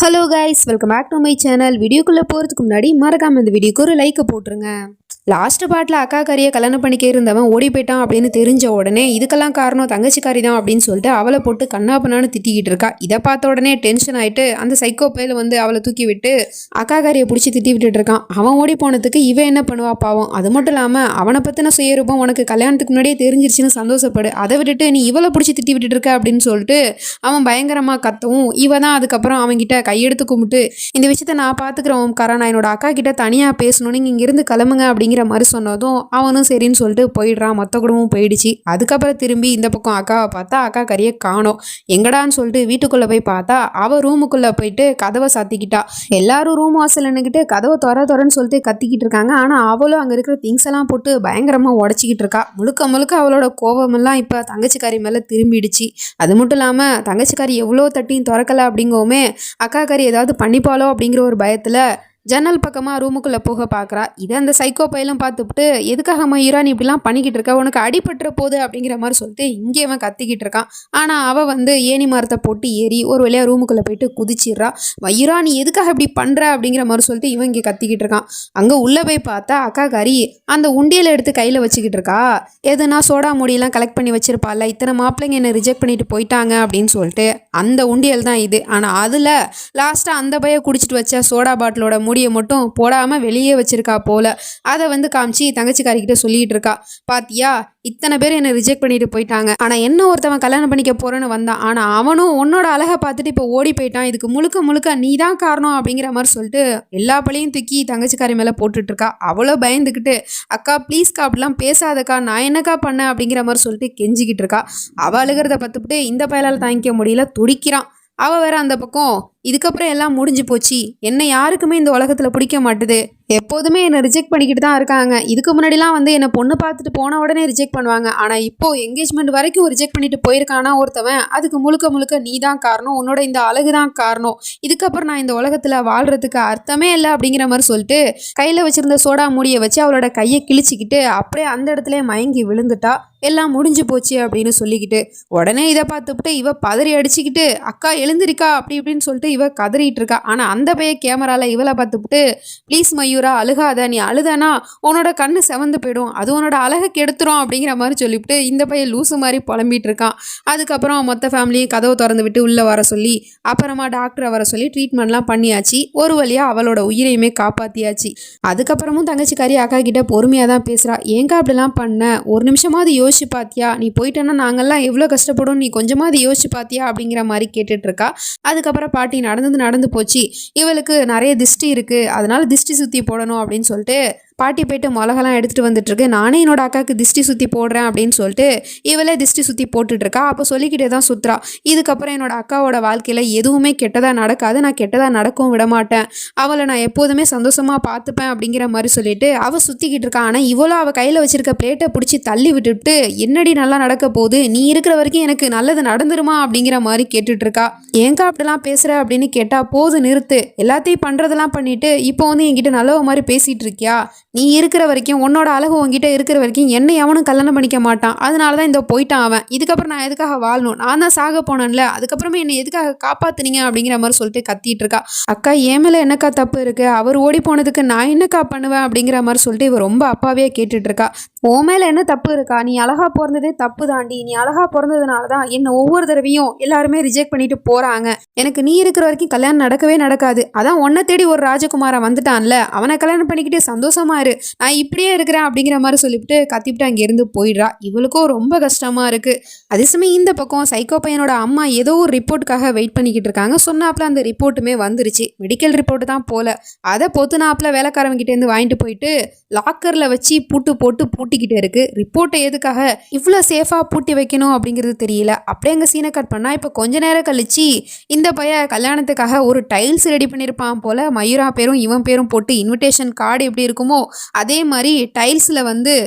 Hello guys, welcome back to my channel. வீடியோக்குள்ளே போகிறதுக்கு முன்னாடி மறக்காமல் இந்த வீடியோக்கு ஒரு லைக்கை போட்டுருங்க. லாஸ்ட் பாட்டில் அக்கா கறியை கல்யாணம் பண்ணிக்க இருந்தவன் ஓடி போயிட்டான் அப்படின்னு தெரிஞ்ச உடனே இதுக்கெல்லாம் காரணம் தங்கச்சிக்காரி தான் அப்படின்னு சொல்லிட்டு அவளை போட்டு கண்ணா பண்ணான்னு திட்டிக்கிட்டு இருக்கா. இதை பார்த்த உடனே டென்ஷன் ஆகிட்டு அந்த சைக்கோ பையில அவளை தூக்கி விட்டு அக்கா கறியை பிடிச்சி திட்டி விட்டுட்டு இருக்கான். அவன் ஓடி போனதுக்கு இவன் என்ன பண்ணுவா பாவம். அது மட்டும் இல்லாமல் அவனை பற்றின சுயரூபம் உனக்கு கல்யாணத்துக்கு முன்னாடியே தெரிஞ்சிருச்சுன்னு சந்தோஷப்படு. அதை விட்டுட்டு நீ இவளை பிடிச்சி திட்டி விட்டுட்டு இருக்க அப்படின்னு சொல்லிட்டு அவன் பயங்கரமாக கத்தவும் இவ தான் அதுக்கப்புறம் அவன்கிட்ட கையெடுத்து கும்பிட்டு இந்த விஷயத்த நான் பார்த்துக்கிறேன் ஓம்காரா, நான் என்னோட அக்கா கிட்ட தனியாக பேசணும், நீங்கள் இங்கிருந்து கிளம்புங்க அப்படிங்கிற மாதிரி சொன்னதும் அவனும் சரின்னு சொல்லிட்டு போயிடுறான். மொத்த குடும்பம் போயிடுச்சு. அதுக்கப்புறம் திரும்பி இந்த பக்கம் அக்காவை பார்த்தா அக்கா கறியை காணோம். எங்கடான்னு சொல்லிட்டு வீட்டுக்குள்ளே போய் பார்த்தா அவள் ரூமுக்குள்ளே போயிட்டு கதவை சாத்திக்கிட்டா. எல்லாரும் ரூம் வாசல் நின்றுக்கிட்டு கதவை திறன்னு சொல்லிட்டு கத்திக்கிட்டு இருக்காங்க. ஆனால் அவளும் அங்கே இருக்கிற திங்ஸ் எல்லாம் போட்டு பயங்கரமாக உடச்சிக்கிட்டு இருக்கா. முழுக்க முழுக்க அவளோட கோபமெல்லாம் இப்போ தங்கச்சிக்காரி மேலே திரும்பிடுச்சு. அது மட்டும் இல்லாமல் தங்கச்சிக்காரி எவ்வளோ தட்டியும் திறக்கலை அப்படிங்கவுமே அக்கா கறி ஏதாவது பண்ணிப்பாளோ அப்படிங்கிற ஒரு பயத்தில் ஜன்னல் பக்கமாக ரூமுக்குள்ளே போக பார்க்குறா. இதை அந்த சைக்கோ பையலும் பார்த்துட்டு எதுக்காக மயூரா நீ இப்படிலாம் பண்ணிக்கிட்டு இருக்க, உனக்கு அடிபட்டுற போகுது அப்படிங்கிற மாதிரி சொல்லிட்டு இங்கே அவன் கத்திக்கிட்டு இருக்கான். ஆனால் அவள் ஏணி மரத்தை போட்டு ஏறி ஒரு வழியாக ரூமுக்குள்ளே போயிட்டு குதிச்சிடுறா. மயூரா நீ எதுக்காக இப்படி பண்ணுற அப்படிங்கிற மாதிரி சொல்லிட்டு இவன் இங்கே கத்திக்கிட்டு இருக்கான். அங்கே உள்ளே போய் பார்த்தா அக்கா கறி அந்த உண்டியலை எடுத்து கையில் வச்சுக்கிட்டு இருக்கா. எதுனா சோடா முடியெல்லாம் கலெக்ட் பண்ணி வச்சிருப்பாள், இத்தனை மாப்பிள்ளைங்க என்னை ரிஜெக்ட் பண்ணிட்டு போயிட்டாங்க அப்படின்னு சொல்லிட்டு அந்த உண்டியல் தான் இது. ஆனால் அதில் லாஸ்ட்டாக அந்த பைய குடிச்சிட்டு வச்ச சோடா பாட்டிலோட முடியை மட்டும் போடாமல் வெளியே வச்சிருக்கா போல. அதை காமிச்சு தங்கச்சிக்காரிக்கிட்ட சொல்லிட்டு இருக்கா. பாத்தியா, இத்தனை பேர் என்னை ரிஜெக்ட் பண்ணிட்டு போயிட்டாங்க, ஆனால் என்ன ஒருத்தவன் கல்யாணம் பண்ணிக்க போறேன்னு வந்தான், ஆனால் அவனும் உன்னோட அழகை பார்த்துட்டு இப்போ ஓடி போயிட்டான், இதுக்கு முழுக்க முழுக்க நீ தான் காரணம் அப்படிங்கிற மாதிரி சொல்லிட்டு எல்லா பழியும் தூக்கி தங்கச்சிக்காரி மேலே போட்டுட்டு இருக்கா. அவ்வளோ பயந்துக்கிட்டு அக்கா ப்ளீஸ்க்கா அப்படிலாம் பேசாதக்கா, நான் என்னக்கா பண்ணேன் அப்படிங்கிற மாதிரி சொல்லிட்டு கெஞ்சிக்கிட்டு இருக்கா. அவள் அழுகிறத பார்த்துட்டு இந்த பயலால் தாங்கிக்க முடியல, துடிக்கிறான். அவள் வேற அந்த பக்கம் இதுக்கப்புறம் எல்லாம் முடிஞ்சு போச்சு, என்னை யாருக்குமே இந்த உலகத்தில் பிடிக்க மாட்டுது, எப்போதுமே என்னை ரிஜெக்ட் பண்ணிக்கிட்டு தான் இருக்காங்க. இதுக்கு முன்னாடிலாம் என்னை பொண்ணு பார்த்துட்டு போன உடனே ரிஜெக்ட் பண்ணுவாங்க, ஆனால் இப்போது என்கேஜ்மெண்ட் வரைக்கும் ரிஜெக்ட் பண்ணிட்டு போயிருக்கானா ஒருத்தவன், அதுக்கு முழுக்க முழுக்க நீ தான் காரணம், உன்னோட இந்த அழகு தான் காரணம், இதுக்கப்புறம் நான் இந்த உலகத்தில் வாழ்கிறதுக்கு அர்த்தமே இல்லை அப்படிங்கிற மாதிரி சொல்லிட்டு கையில் வச்சுருந்த சோடா மூடியை வச்சு அவளோட கையை கிழிச்சிக்கிட்டு அப்படியே அந்த இடத்துல மயங்கி விழுந்துட்டா. எல்லாம் முடிஞ்சு போச்சு அப்படின்னு சொல்லிக்கிட்டு உடனே இதை பார்த்துக்கிட்டு இவ பதறி அடிச்சுக்கிட்டு அக்கா எழுந்திருக்கா அப்படி இப்படின்னு சொல்லிட்டு இவ கதறிட்டு இருக்கா. ஆனால் அந்த பையன் கேமரால இவளை பார்த்துக்கிட்டு ப்ளீஸ் மயூரா அழுகாத, நீ அழுதானா உன்னோட கண்ணு செவந்து போயிடும், அது உன்னோட அழகை கெடுத்துரும் அப்படிங்கிற மாதிரி சொல்லிவிட்டு இந்த பையன் லூசு மாதிரி புலம்பிட்டு இருக்கான். அதுக்கப்புறம் மொத்த ஃபேமிலியும் கதவை திறந்து விட்டு உள்ளே வர சொல்லி அப்புறமா டாக்டரை வர சொல்லி ட்ரீட்மெண்ட்லாம் பண்ணியாச்சு. ஒரு வழியாக அவளோட உயிரையுமே காப்பாற்றியாச்சு. அதுக்கப்புறமும் தங்கச்சிக்காரி அக்கா கிட்ட பொறுமையாக தான் பேசுகிறா. ஏங்கா அப்படிலாம் பண்ண, ஒரு நிமிஷமாவது யோசிச்சு பாத்தியா, நீ போயிட்டேன்னா நாங்கள்லாம் எவ்வளோ கஷ்டப்படும், நீ கொஞ்சமாவது யோசிச்சு பாத்தியா அப்படிங்கிற மாதிரி கேட்டுட்டு இருக்கா. அதுக்கப்புறம் பாட்டி நடந்து போச்சு, இவளுக்கு நிறைய திஷ்டி இருக்கு, அதனால திஷ்டி சுத்தி போடணும் அப்படின்னு சொல்லிட்டு பாட்டி போயிட்டு மிளகெல்லாம் எடுத்துகிட்டு வந்துட்டுருக்கு. நானே என்னோட அக்காவுக்கு திஷ்டி சுற்றி போடுறேன் அப்படின்னு சொல்லிட்டு இவளே திஷ்டி சுற்றி போட்டுட்ருக்கா. அப்போ சொல்லிக்கிட்டே தான் சுற்றுறா. இதுக்கப்புறம் என்னோட அக்காவோட வாழ்க்கையில் எதுவுமே கெட்டதாக நடக்காது, நான் கெட்டதாக நடக்கவும் விட மாட்டேன், அவளை நான் எப்போதுமே சந்தோஷமாக பார்த்துப்பேன் அப்படிங்கிற மாதிரி சொல்லிட்டு அவள் சுற்றிக்கிட்டு இருக்கா. ஆனால் இவ்வளோ அவள் கையில் வச்சிருக்க பிளேட்டை பிடிச்சி தள்ளி விட்டுவிட்டு என்னடி நல்லா நடக்க போகுது, நீ இருக்கிற வரைக்கும் எனக்கு நல்லது நடந்துருமா அப்படிங்கிற மாதிரி கேட்டுட்ருக்கா. ஏங்கா அப்படிலாம் பேசுகிற அப்படின்னு கேட்டால் போது நிறுத்து, எல்லாத்தையும் பண்ணுறதெல்லாம் பண்ணிவிட்டு இப்போ என்கிட்ட நல்லவ மாதிரி பேசிகிட்டு இருக்கியா, நீ இருக்கிற வரைக்கும் உன்னோட அழகு உங்ககிட்ட இருக்கிற வரைக்கும் என்னை எவனும் கல்யாணம் பண்ணிக்க மாட்டான், அதனால தான் இந்த போயிட்டான் அவன், இதுக்கப்புறம் நான் எதுக்காக வாழணும், நான் தான் சாக போனேன்ல, அதுக்கப்புறமே என்னை எதுக்காக காப்பாத்துனீங்க அப்படிங்கிற மாதிரி சொல்லிட்டு கத்திட்டு இருக்கா. அக்கா என் மேலே என்னக்கா தப்பு இருக்கு, அவர் ஓடி போனதுக்கு நான் என்னக்கா பண்ணுவேன் அப்படிங்கிற மாதிரி சொல்லிட்டு இவ ரொம்ப அப்பாவே கேட்டுட்டு இருக்கா. உன் மேலே என்ன தப்பு இருக்கா, நீ அழகா பிறந்ததே தப்பு தாண்டி, நீ அழகா பிறந்ததுனால தான் என்னை ஒவ்வொரு தடவையும் எல்லாருமே ரிஜெக்ட் பண்ணிட்டு போறாங்க, எனக்கு நீ இருக்கிற வரைக்கும் கல்யாணம் நடக்கவே நடக்காது, அதான் உன்னை தேடி ஒரு ராஜகுமாரன் வந்துட்டான்ல, அவனை கல்யாணம் பண்ணிக்கிட்டு சந்தோஷமா இரு, நான் இப்படியே இருக்கிறேன் அப்படிங்கிற மாதிரி சொல்லிவிட்டு கத்திவிட்டு அங்கேருந்து போயிடுறா. இவளுக்கும் ரொம்ப கஷ்டமா இருக்கு. அதே சமயம் இந்த பக்கம் சைக்கோ பையனோட அம்மா ஏதோ ஒரு ரிப்போர்ட்டுக்காக வெயிட் பண்ணிக்கிட்டு இருக்காங்க. சொன்னாப்புல அந்த ரிப்போர்ட்டுமே வந்துருச்சு, மெடிக்கல் ரிப்போர்ட் தான் போல. அதை பொத்துனாப்புல வேலைக்காரவங்கிட்டேருந்து வாங்கிட்டு போயிட்டு லாக்கரில் வச்சு போட்டு பூட்டிக்கிட்டே இருக்கு. ரிப்போர்ட்டை எதுக்காக இவ்வளோ சேஃபாக பூட்டி வைக்கணும் அப்படிங்கிறது தெரியல. அப்படியே அங்கே சீனை கட் பண்ணால் இப்போ கொஞ்ச நேரம் கழிச்சு இந்த பையன் கல்யாணத்துக்காக ஒரு டைல்ஸ் ரெடி பண்ணியிருப்பான் போல. மயூரா பேரும் இவன் பேரும் போட்டு இன்விடேஷன் கார்டு எப்படி இருக்குமோ அதே மாதிரி டைல்ஸில்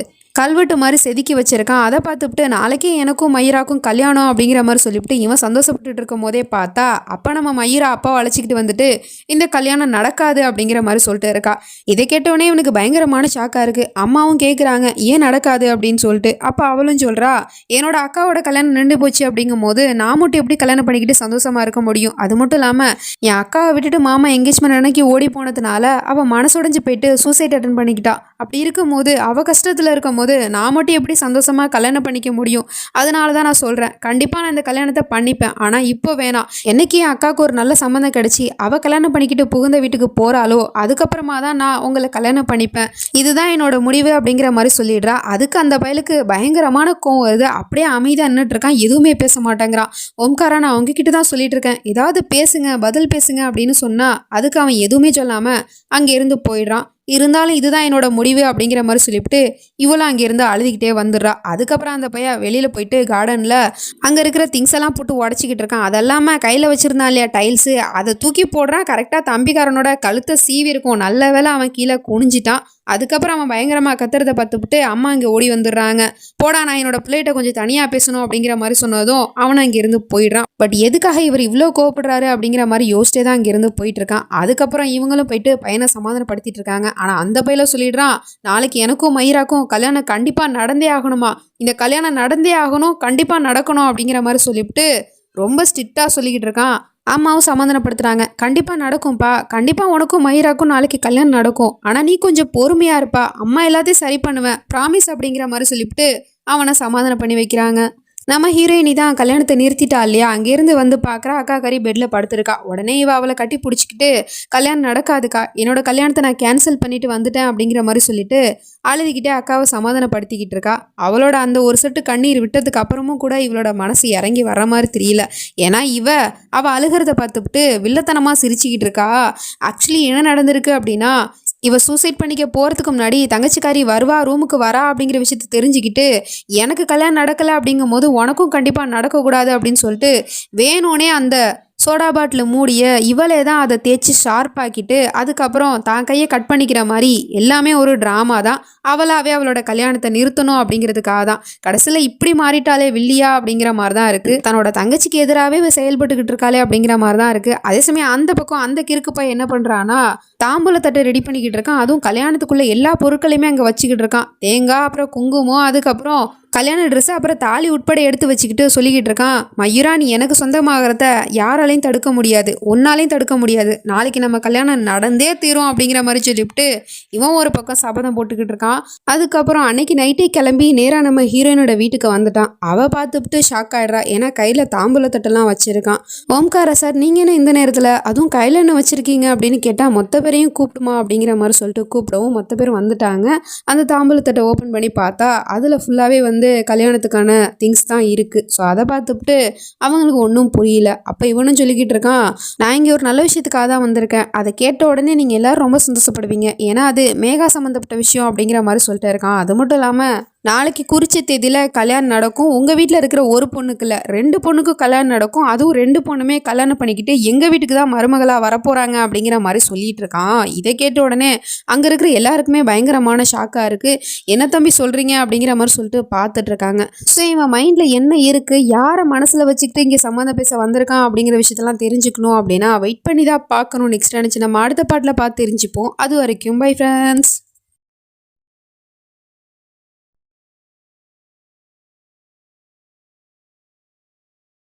கல்வெட்டு மாதிரி செதுக்கி வச்சிருக்கான். அதை பார்த்துட்டு நாளைக்கே எனக்கும் மயிராக்கும் கல்யாணம் அப்படிங்கிற மாதிரி சொல்லிவிட்டு இவன் சந்தோஷப்பட்டுட்டு இருக்கும் போதே பார்த்தா அப்போ நம்ம மயிரா அப்பாவை அழைச்சிக்கிட்டு வந்துட்டு இந்த கல்யாணம் நடக்காது அப்படிங்கிற மாதிரி சொல்லிட்டு இருக்கா. இதை கேட்டோடனே இவனுக்கு பயங்கரமான ஷாக்காக இருக்குது. அம்மாவும் கேட்குறாங்க ஏன் நடக்காது அப்படின்னு சொல்லிட்டு. அப்போ அவளும் சொல்கிறா என்னோட அக்காவோட கல்யாணம் நின்று போச்சு அப்படிங்கும் போது நான் மட்டும் எப்படி கல்யாணம் பண்ணிக்கிட்டு சந்தோஷமாக இருக்க முடியும். அது மட்டும் இல்லாமல் என் அக்காவை விட்டுட்டு மாமா எங்கேஜ்மெண்ட் அன்னைக்கு ஓடி போனதுனால அவள் மனசுடைஞ்சு போயிட்டு சூசைட் அட்டன் பண்ணிக்கிட்டா. அப்படி இருக்கும்போது அவள் கஷ்டத்தில் இருக்கும்போது நான் மட்டும் எப்படி சந்தோஷமாக கல்யாணம் பண்ணிக்க முடியும். அதனால தான் நான் சொல்கிறேன் கண்டிப்பாக நான் இந்த கல்யாணத்தை பண்ணிப்பேன். ஆனால் இப்போ வேணாம். என்னைக்கு என் அக்காவுக்கு ஒரு நல்ல சம்மந்தம் கிடச்சி அவள் கல்யாணம் பண்ணிக்கிட்டு புகுந்த வீட்டுக்கு போகிறாளோ அதுக்கப்புறமா தான் நான் உங்களை கல்யாணம் பண்ணிப்பேன். இதுதான் என்னோட முடிவு அப்படிங்கிற மாதிரி சொல்லிடுறா. அதுக்கு அந்த பயலுக்கு பயங்கரமான கோவம் வருது. அப்படியே அமைதியாக நின்றுட்டு இருக்கான். எதுவுமே பேச மாட்டேங்கிறான். ஓம்காரா நான் உங்ககிட்ட தான் சொல்லிட்டு இருக்கேன் ஏதாவது பேசுங்க பதில் பேசுங்க அப்படின்னு சொன்னா அதுக்கு அவன் எதுவுமே சொல்லாமல் அங்கே இருந்து போயிடுறான். இருந்தாலும் இதுதான் என்னோட முடிவு அப்படிங்கிற மாதிரி சொல்லிவிட்டு இவளும் அங்கேருந்து அழுதுகிட்டே வந்துடுறா. அதுக்கப்புறம் அந்த பையன் வெளியில் போயிட்டு கார்டனில் அங்கே இருக்கிற திங்ஸ் எல்லாம் போட்டு உடச்சிக்கிட்டு இருக்கான். அதெல்லாமல் கையில் வச்சுருந்தான் இல்லையா டைல்ஸு, அதை தூக்கி போடுறான். கரெக்டாக தம்பிக்காரனோட கழுத்தை சீவி இருக்கும். நல்ல வேளை அவன் கீழே குனிஞ்சிட்டான். அதுக்கப்புறம் அவன் பயங்கரமாக கத்துறதை பார்த்துவிட்டு அம்மா இங்கே ஓடி வந்துடுறாங்க. போடா நான் என்னோட பிள்ளைகிட்ட கொஞ்சம் தனியாக பேசணும் அப்படிங்கிற மாதிரி சொன்னதும் அவன் அங்கேருந்து போயிடுறான். பட் எதுக்காக இவர் இவ்வளோ கோவப்படுறாரு அப்படிங்கிற மாதிரி யோசிச்சே தான் அங்கேருந்து போயிட்டு இருக்கான். அதுக்கப்புறம் இவங்களும் போயிட்டு பையனை சமாதானப்படுத்திட்டு இருக்காங்க. ஆனால் அந்த பையில சொல்லிடுறான் நாளைக்கு எனக்கும் மயிராக்கும் கல்யாணம் கண்டிப்பாக நடந்தே ஆகணுமா, இந்த கல்யாணம் நடந்தே ஆகணும் கண்டிப்பாக நடக்கணும் அப்படிங்கிற மாதிரி சொல்லிவிட்டு ரொம்ப ஸ்ட்ரிக்டாக சொல்லிக்கிட்டு இருக்கான். அம்மாவும் சமாதானப்படுத்துகிறாங்க கண்டிப்பாக நடக்கும்ப்பா, கண்டிப்பாக உனக்கும் மயிராக்கும் நாளைக்கு கல்யாணம் நடக்கும். ஆனால் நீ கொஞ்சம் பொறுமையாக இருப்பா, அம்மா எல்லாத்தையும் சரி பண்ணுவேன் ப்ராமிஸ் அப்படிங்கிற மாதிரி சொல்லிவிட்டு அவனை சமாதானம் பண்ணி வைக்கிறாங்க. நம்ம ஹீரோயினி தான் கல்யாணத்தை நிறுத்திட்டா இல்லையா, அங்கேருந்து வந்து பார்க்குறா அக்கா கறி பெட்டில் படுத்துருக்கா. உடனே இவ அவளை கட்டி பிடிச்சிக்கிட்டு கல்யாணம் நடக்காதுக்கா, என்னோட கல்யாணத்தை நான் கேன்சல் பண்ணிட்டு வந்துட்டேன் அப்படிங்கிற மாதிரி சொல்லிட்டு அழுதுகிட்டே அக்காவை சமாதானப்படுத்திக்கிட்டு இருக்கா. அவளோட அந்த ஒரு சொட்டு கண்ணீர் விட்டதுக்கு அப்புறமும் கூட இவளோட மனசு இறங்கி வர மாதிரி தெரியல. ஏன்னா அவள் அழுகிறத பார்த்துக்கிட்டு வில்லத்தனமாக சிரிச்சுக்கிட்டு இருக்கா. ஆக்சுவலி என்ன நடந்திருக்கு அப்படின்னா இவ சூசைட் பண்ணிக்க போகிறதுக்கு முன்னாடி தங்கச்சிக்காரி வருவா ரூமுக்கு வரா அப்படிங்கிற விஷயத்த தெரிஞ்சுக்கிட்டு எனக்கு கல்யாணம் நடக்கலை அப்படிங்கும் போது உனக்கும் கண்டிப்பாக நடக்கக்கூடாது அப்படின்னு சொல்லிட்டு வேணும்னே அந்த சோடா பாட்டில் மூடிய இவளே தான் அதை தேய்ச்சி ஷார்ப்பாக்கிட்டு அதுக்கப்புறம் தான் கையை கட் பண்ணிக்கிற மாதிரி எல்லாமே ஒரு ட்ராமா தான். அவளாவே அவளோட கல்யாணத்தை நிறுத்தணும் அப்படிங்கிறதுக்காக தான். கடைசியில் இப்படி மாறிட்டாலே வில்லியா அப்படிங்கிற மாதிரி தான் இருக்குது. தன்னோட தங்கச்சிக்கு எதிராகவே செயல்பட்டுக்கிட்டு இருக்காளே அப்படிங்கிற மாதிரி தான் இருக்குது. அதே சமயம் அந்த பக்கம் அந்த கிறுக்கு பையன் என்ன பண்ணுறான்னா தாம்பூல தட்டை ரெடி பண்ணிக்கிட்டு இருக்கான். அதுவும் கல்யாணத்துக்குள்ளே எல்லா பொருட்களையுமே அங்கே வச்சுக்கிட்டு இருக்கான். தேங்காய், அப்புறம் குங்குமம், அதுக்கப்புறம் கல்யாண ட்ரெஸ்ஸு, அப்புறம் தாலி உட்பட எடுத்து வச்சுக்கிட்டு சொல்லிக்கிட்டு இருக்கான் மயூரா நீ எனக்கு சொந்தமாகறத யாராலையும் தடுக்க முடியாது, ஒன்னாலையும் தடுக்க முடியாது, நாளைக்கு நம்ம கல்யாணம் நடந்தே தீரும் அப்படிங்கிற மாதிரி சொல்லிவிட்டு இவன் ஒரு பக்கம் சபதம் போட்டுக்கிட்டு இருக்கான். அதுக்கப்புறம் அன்னைக்கு நைட்டே கிளம்பி நேராக நம்ம ஹீரோயினோட வீட்டுக்கு வந்துட்டான். அவள் பார்த்துட்டு ஷாக் ஆகிடுறா. ஏன்னா கையில் தாம்பூல தட்டெல்லாம் வச்சுருக்கான். ஓம்காரா சார் நீங்கள் என்ன இந்த நேரத்தில் அதுவும் கையில் என்ன வச்சுருக்கீங்க அப்படின்னு கேட்டால் மொத்த பேரையும் கூப்பிடுமா அப்படிங்கிற மாதிரி சொல்லிட்டு கூப்பிடவும் மொத்த பேரும் வந்துட்டாங்க. அந்த தாம்பூல தட்டை ஓப்பன் பண்ணி பார்த்தா அதில் ஃபுல்லாகவே கல்யாணத்துக்கான திங்ஸ் தான் இருக்குது. ஸோ அதை பார்த்துட்டு அவங்களுக்கு ஒன்றும் புரியல. அப்போ இவனும் சொல்லிக்கிட்டு இருக்கான் நான் இங்கே ஒரு நல்ல விஷயத்துக்காக தான் வந்திருக்கேன், அதை கேட்ட உடனே நீங்கள் எல்லோரும் ரொம்ப சந்தோஷப்படுவீங்க, ஏன்னா அது மேகா சம்மந்தப்பட்ட விஷயம் அப்படிங்கிற மாதிரி சொல்லிட்டு இருக்கான். அது மட்டும் இல்லாமல் நாளைக்கு குறிச்ச தேதியில் கல்யாணம் நடக்கும். உங்கள் வீட்டில் இருக்கிற ஒரு பொண்ணுக்கு இல்லை 2 பொண்ணுக்கும் கல்யாணம் நடக்கும். அதுவும் 2 பொண்ணுமே கல்யாணம் பண்ணிக்கிட்டு எங்கள் வீட்டுக்கு தான் மருமகளாக வரப்போகிறாங்க அப்படிங்கிற மாதிரி சொல்லிட்டு இருக்கான். இதை கேட்ட உடனே அங்கே இருக்கிற எல்லாருக்குமே பயங்கரமான ஷாக்காக இருக்குது. என்ன தம்பி சொல்கிறீங்க அப்படிங்கிற மாதிரி சொல்லிட்டு பார்த்துட்டு இருக்காங்க. ஸோ இவன் மைண்டில் என்ன இருக்குது, யாரை மனசில் வச்சுக்கிட்டு இங்கே சம்மந்தம் பேச வந்திருக்கான் அப்படிங்கிற விஷயத்தெல்லாம் தெரிஞ்சுக்கணும் அப்படின்னா வெயிட் பண்ணி தான் பார்க்கணும். நெக்ஸ்ட் நினச்சி நம்ம அடுத்த பாட்டில் பார்த்து தெரிஞ்சுப்போம். அது வரைக்கும் பை ஃப்ரெண்ட்ஸ்.